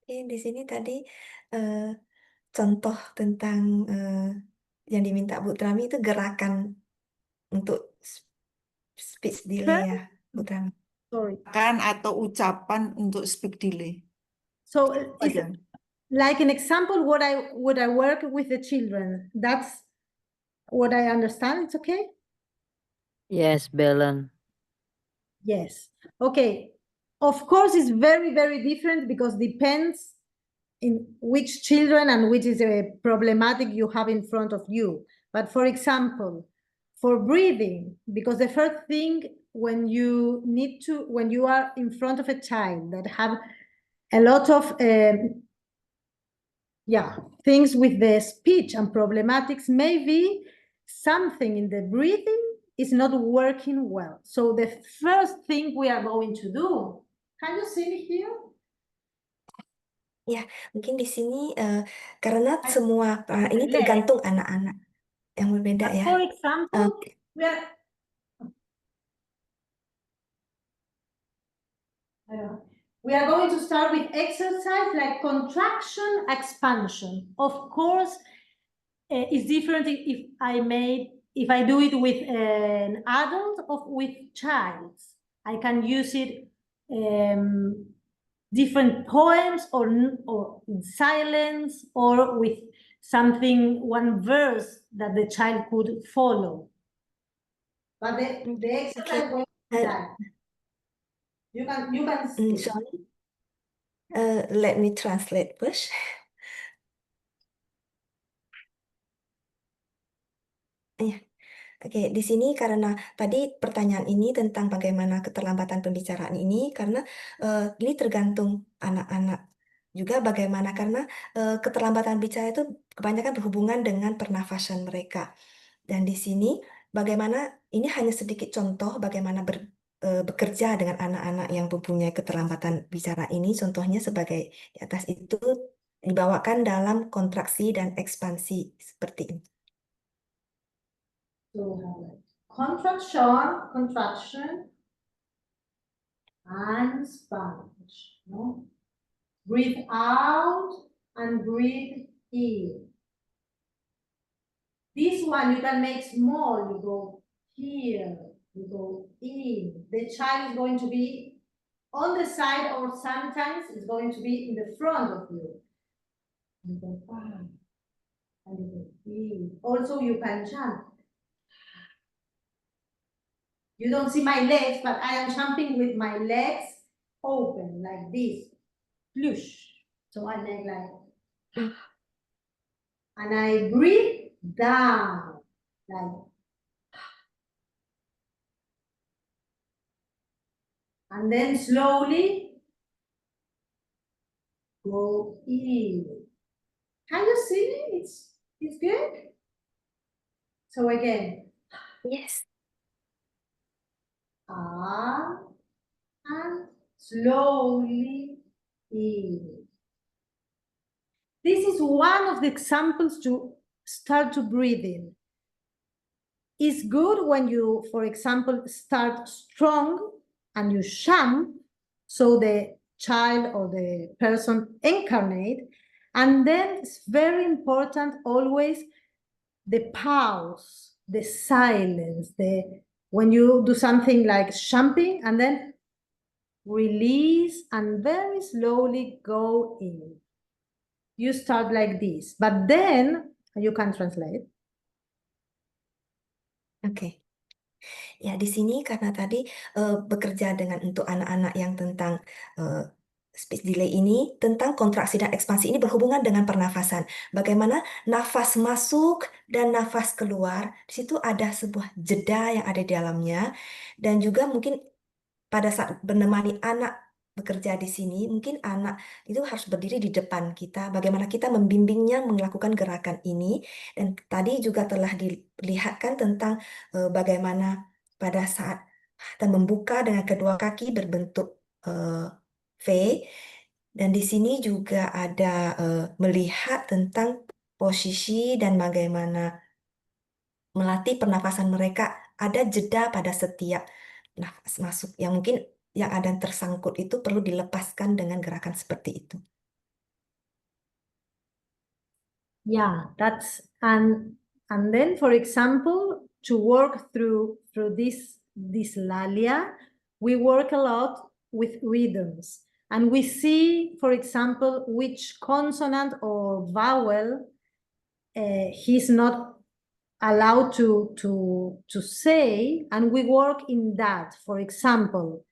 Di sini tadi eh, contoh tentang yang diminta Bu Trami itu gerakan untuk speech delay ya, Bu Trami. Sorry. Kan atau ucapan untuk speak delay. So it's Aja. like an example what I work with the children. That's what I understand. It's okay? Yes, Belen. Yes. Okay. Of course, it's very, very different because depends in which children and which is a problematic you have in front of you. But for example, for breathing, because the first thing when you are in front of a child that have a lot of things with the speech and problematics, maybe something in the breathing is not working well. So the first thing we are going to do, can you see me here? Ya, mungkin di sini karena semua ini tergantung anak-anak yang berbeda ya. For example, we are going to start with exercise like contraction, expansion. Of course, it's different if I do it with an adult or with child. I can use it different poems or in silence or with something, one verse that the child could follow. But the exercise going to that. You can speak. Sorry. Let me translate first. Ya. Oke, di sini karena tadi pertanyaan ini tentang bagaimana keterlambatan pembicaraan ini, karena ini tergantung anak-anak juga bagaimana karena keterlambatan bicara itu kebanyakan berhubungan dengan pernafasan mereka. Dan di sini bagaimana ini hanya sedikit contoh bagaimana bekerja dengan anak-anak yang mempunyai keterlambatan bicara ini. Contohnya sebagai di atas itu dibawakan dalam kontraksi dan ekspansi seperti ini. So we have like contraction, contraction, and expansion. No? Breathe out and breathe in. This one you can make small. You go here, you go in. The child is going to be on the side, or sometimes it's going to be in the front of you. You go back and you go in. Also, you can jump. You don't see my legs, but I am jumping with my legs open like this. Plush. So I make like, and I breathe down like, and then slowly go in. Can you see me? It's good. So again, Yes. up and slowly in. This is one of the examples to start to breathe in. It's good when you, for example, start strong and you jump, so the child or the person incarnate, and then it's very important always the pause, the silence, when you do something like jumping and then release and very slowly go in. You start like this, but then you can translate. Oke. Ya, di sini karena tadi bekerja dengan untuk anak-anak yang tentang speech delay ini, tentang kontraksi dan ekspansi ini berhubungan dengan pernafasan. Bagaimana nafas masuk dan nafas keluar, di situ ada sebuah jeda yang ada di dalamnya. Dan juga mungkin pada saat menemani anak bekerja di sini, mungkin anak itu harus berdiri di depan kita, bagaimana kita membimbingnya melakukan gerakan ini. Dan tadi juga telah dilihatkan tentang bagaimana pada saat kita membuka dengan kedua kaki berbentuk V, dan di sini juga ada melihat tentang posisi dan bagaimana melatih pernafasan mereka. Ada jeda pada setiap nafas masuk yang mungkin yang ada tersangkut itu perlu dilepaskan dengan gerakan seperti itu. Yeah, that's and then, for example, to work through this lalia, we work a lot with rhythms, and we see, for example, which consonant or vowel he's not allowed to say, and we work in that. For example,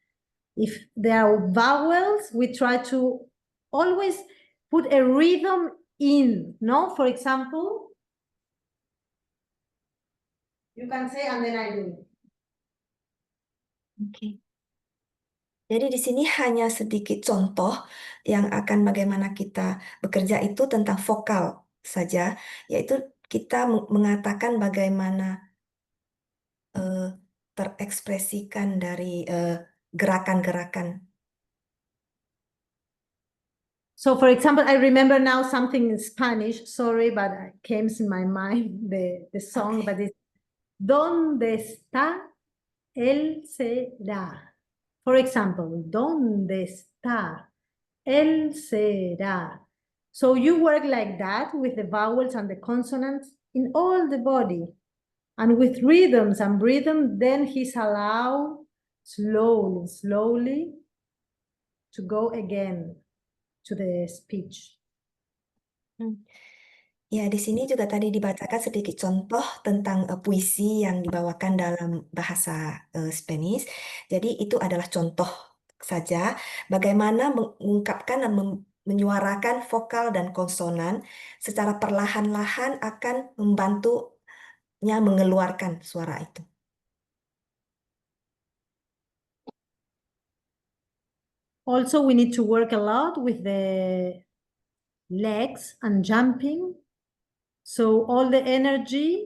if there are vowels, we try to always put a rhythm in, no? For example, you can say and then I do. Oke. Jadi di sini hanya sedikit contoh yang akan bagaimana kita bekerja itu tentang vokal saja, yaitu kita mengatakan bagaimana terekspresikan dari gerakan-gerakan. So, for example, I remember now something in Spanish. Sorry, but it came in my mind the song, Okay. but it's ¿Dónde está él será? For example, ¿dónde está él será? So you work like that with the vowels and the consonants in all the body, and with rhythms and rhythm. Then he's allowed slowly to go again to the speech. Ya, di sini juga tadi dibacakan sedikit contoh tentang puisi yang dibawakan dalam bahasa Spanish. Jadi itu adalah contoh saja bagaimana mengungkapkan dan menyuarakan vokal dan konsonan secara perlahan-lahan akan membantunya mengeluarkan suara itu. Also, we need to work a lot with the legs and jumping. So all the energy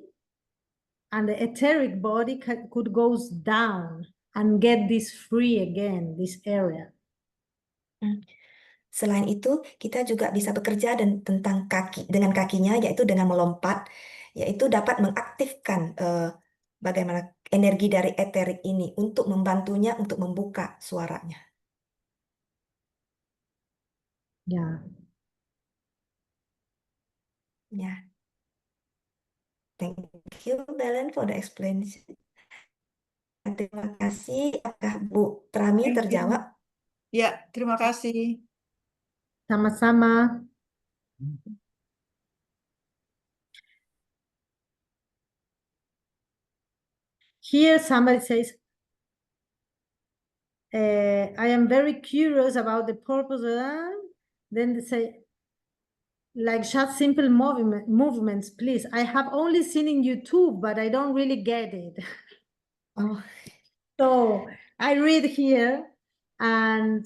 and the etheric body could go down and get this free again, this area. Selain itu, kita juga bisa bekerja dan tentang dengan kakinya, yaitu dengan melompat, yaitu dapat mengaktifkan bagaimana energi dari eterik ini untuk membantunya untuk membuka suaranya. Yeah. Ya, thank you, Belen, for the explanation. Terima kasih. Apakah Bu Trami Thank you. terjawab? Ya, terima kasih. Sama-sama. Here somebody says, I am very curious about the purpose. Then they say, like just simple movements, please. I have only seen in YouTube, but I don't really get it. Oh, So I read here, and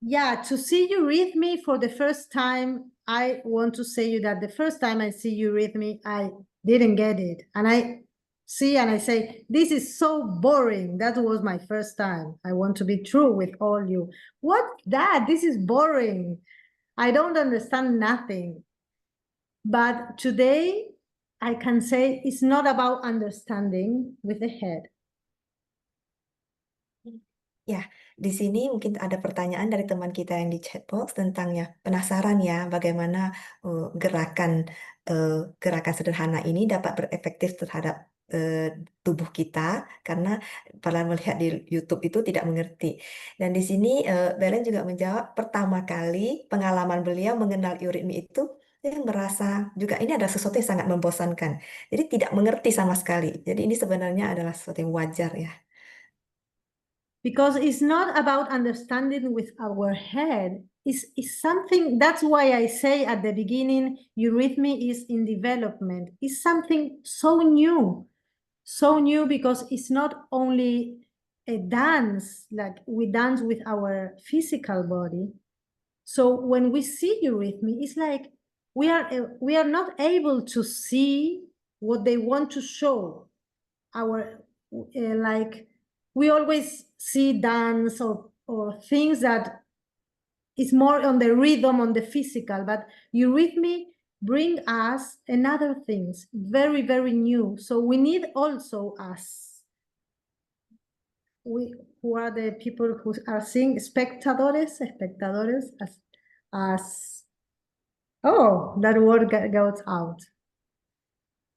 yeah, to see eurythmy for the first time, I want to say you that the first time I see eurythmy, I didn't get it. And I see and I say, this is so boring. That was my first time. I want to be true with all you. What's that? This is boring. I don't understand nothing. But today I can say it's not about understanding with the head. ya, di sini mungkin ada pertanyaan dari teman kita yang di chat box tentangnya. Penasaran ya bagaimana gerakan sederhana ini dapat berefektif terhadap tubuh kita karena pada melihat di YouTube itu tidak mengerti. Dan di sini Belen juga menjawab pertama kali pengalaman beliau mengenal eurythmy itu dia merasa juga ini adalah sesuatu yang sangat membosankan. Jadi tidak mengerti sama sekali. Jadi ini sebenarnya adalah sesuatu yang wajar ya. Because it's not about understanding with our head. It's something, that's why I say at the beginning, eurythmy is in development. It's something so new because it's not only a dance, like we dance with our physical body. So when we see eurythmy, it's like we are not able to see what they want to show. Like we always see dance or things that is more on the rhythm, on the physical, but eurythmy bring us another things, very, very new. So we need also us, who are the people who are seeing, espectadores, as oh, that word goes out.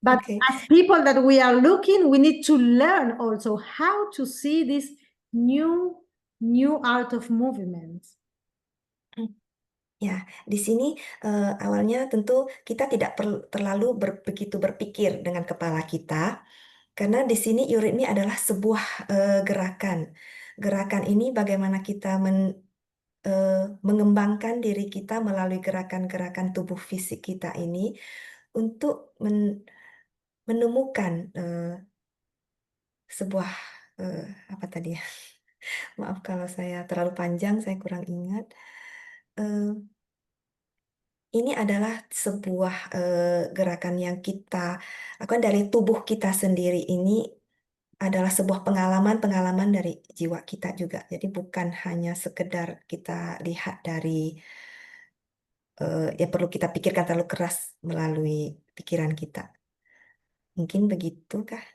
But Okay. as people that we are looking, we need to learn also how to see this new art of movement. Ya, di sini awalnya tentu kita tidak terlalu begitu berpikir dengan kepala kita, karena di sini eurythmy adalah sebuah gerakan. Gerakan ini bagaimana kita mengembangkan diri kita melalui gerakan-gerakan tubuh fisik kita ini untuk menemukan sebuah apa tadi ya? Maaf kalau saya terlalu panjang, saya kurang ingat. Ini adalah sebuah gerakan yang kita lakukan dari tubuh kita sendiri. Ini adalah sebuah pengalaman-pengalaman dari jiwa kita juga. Jadi bukan hanya sekedar kita lihat dari yang perlu kita pikirkan terlalu keras melalui pikiran kita. Mungkin begitu kah?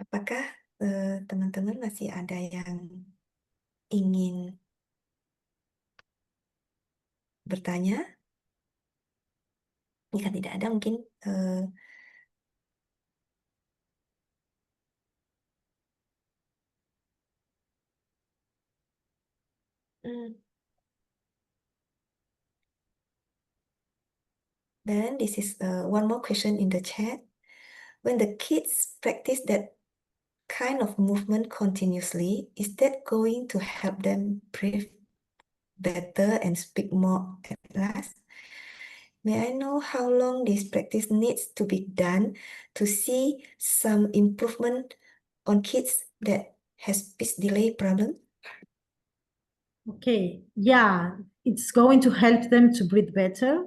Apakah teman-teman masih ada yang ingin bertanya? Jika tidak ada, mungkin then this is one more question in the chat. When the kids practice that kind of movement continuously, is that going to help them breathe better and speak more at last? May I know how long this practice needs to be done to see some improvement on kids that has speech delay problem? Okay, yeah, it's going to help them to breathe better.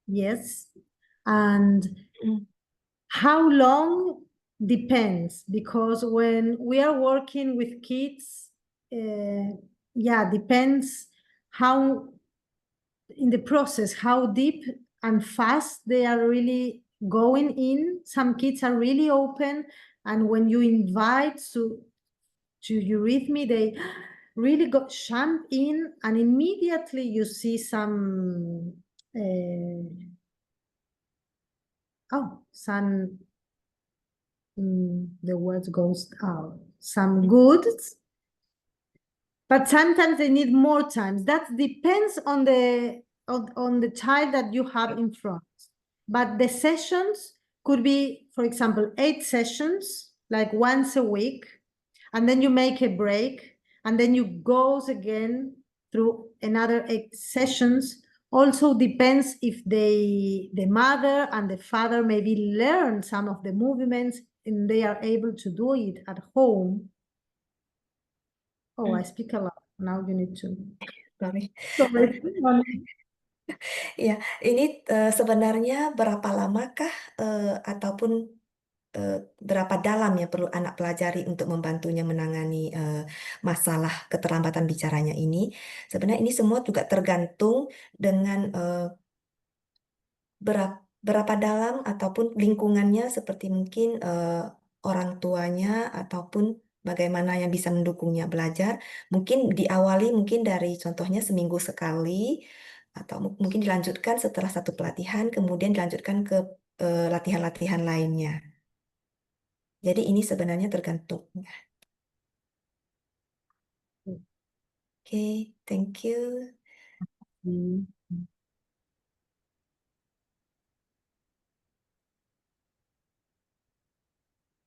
Yes. And Mm. how long depends, because when we are working with kids, yeah, depends how in the process, how deep and fast they are really going in. Some kids are really open, and when you invite to eurythmy, they really got jump in, and immediately you see some the word goes out, some good, but sometimes they need more time. That depends on the child that you have in front. But the sessions could be, for example, 8 sessions, like once a week, and then you make a break, and then you goes again through another 8 sessions. Also depends if the mother and the father maybe learn some of the movements and they are able to do it at home. Oh, I speak a lot. Now you need to. Sorry. Sorry. Ya, ini sebenarnya berapa lamakah ataupun berapa dalam ya perlu anak pelajari untuk membantunya menangani masalah keterlambatan bicaranya ini. Sebenarnya ini semua juga tergantung dengan berapa dalam ataupun lingkungannya, seperti mungkin orang tuanya ataupun bagaimana yang bisa mendukungnya belajar. Mungkin diawali mungkin dari contohnya seminggu sekali, atau mungkin dilanjutkan setelah satu pelatihan, kemudian dilanjutkan ke latihan-latihan lainnya. Jadi ini sebenarnya tergantung. Oke, thank you.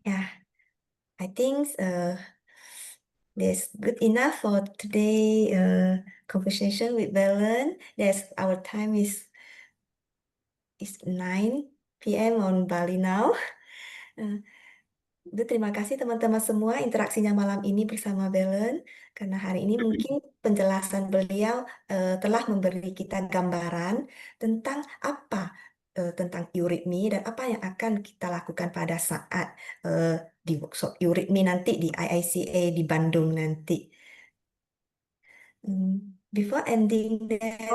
Yeah, I think that's good enough for today conversation with Belen. That's our time is 9 p.m. on Bali now. Terima kasih teman-teman semua interaksinya malam ini bersama Belen, karena hari ini mungkin penjelasan beliau telah memberi kita gambaran tentang apa tentang eurythmy dan apa yang akan kita lakukan pada saat di workshop eurythmy nanti di IICA di Bandung nanti. Before ending that,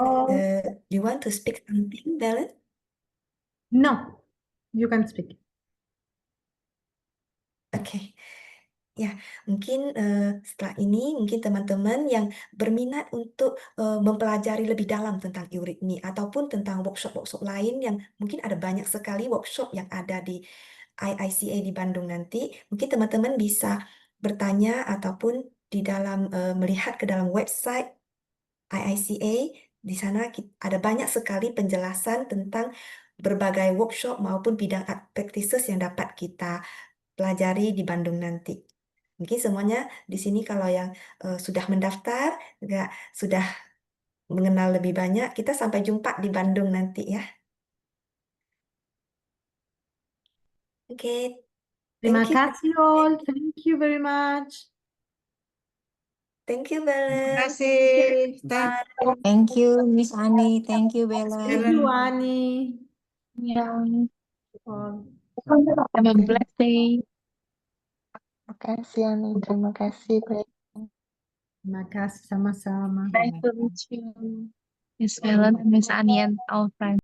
do you want to speak something, Belen? No, you can speak. Oke. Ya, mungkin setelah ini mungkin teman-teman yang berminat untuk mempelajari lebih dalam tentang eurythmy ataupun tentang workshop-workshop lain yang mungkin ada banyak sekali workshop yang ada di IICA di Bandung nanti, mungkin teman-teman bisa bertanya ataupun di dalam melihat ke dalam website IICA. Di sana ada banyak sekali penjelasan tentang berbagai workshop maupun bidang art practices yang dapat kita pelajari di Bandung nanti. Mungkin semuanya di sini kalau yang sudah mendaftar, sudah mengenal lebih banyak, kita sampai jumpa di Bandung nanti ya. Oke, Terima thank you. kasih all. Thank you very much. Thank you, Terima Belen. kasih. Thank you, Miss Ani. Thank you, Bella. Thank you, Ani. Yeah. All. Have a blessed day. Terima kasih, Ani. Terima kasih, Bre. Terima kasih sama-sama. Nice to meet you, Miss Helen and Miss Annie and all friends.